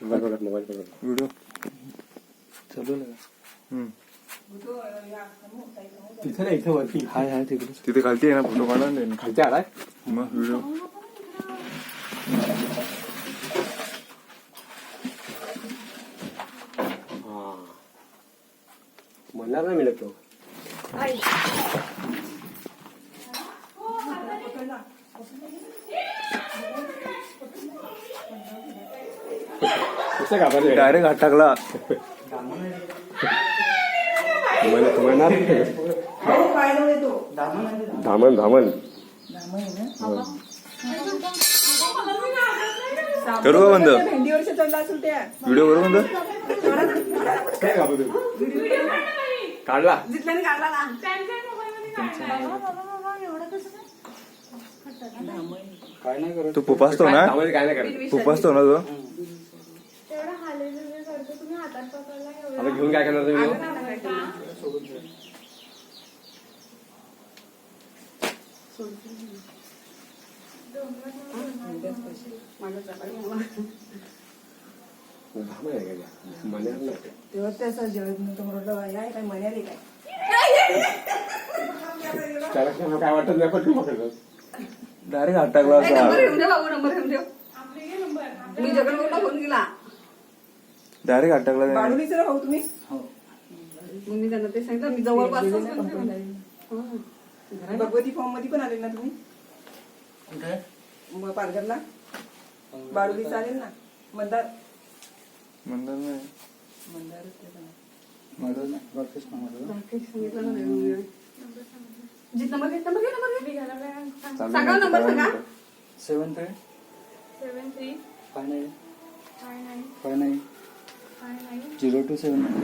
Video चालू ना. तिथे नाही, इथे वरती हाय तिकडे. तिथे खालती आहे ना, फोटो काढा ना खालच्या आलाय. मग व्हिडिओ. म्हणणार नाही मिळत तो. डायरेक्ट हात टाकला. धामण धामण करू का बंद? व्हिडिओ करू बंद. काय काढला काय नाही करत. तू पुपासतो ना, काय नाही करत. पुपासतो ना तो. आता घेऊन काय करणार तुम्ही? तेव्हा त्याचा जेवण म्हटलं काय म्हणाले काय काय वाटत नाही, पण पकडलं. डायरेक्ट हात टाकला असा. मी जगन्नाथला फोन केला. डायरेक्ट हात टाकला. बाळूनीच भाऊ तुम्ही. मग मी त्यांना ते सांगितलं, मी जवळपास भगवती फॉर्म मध्ये पण आले ना तुम्ही. मग पालघरला बाळूनी चालेल ना. मंदार म्हणणार नाही. सांगा नंबर सांगा. 73 59 59 0279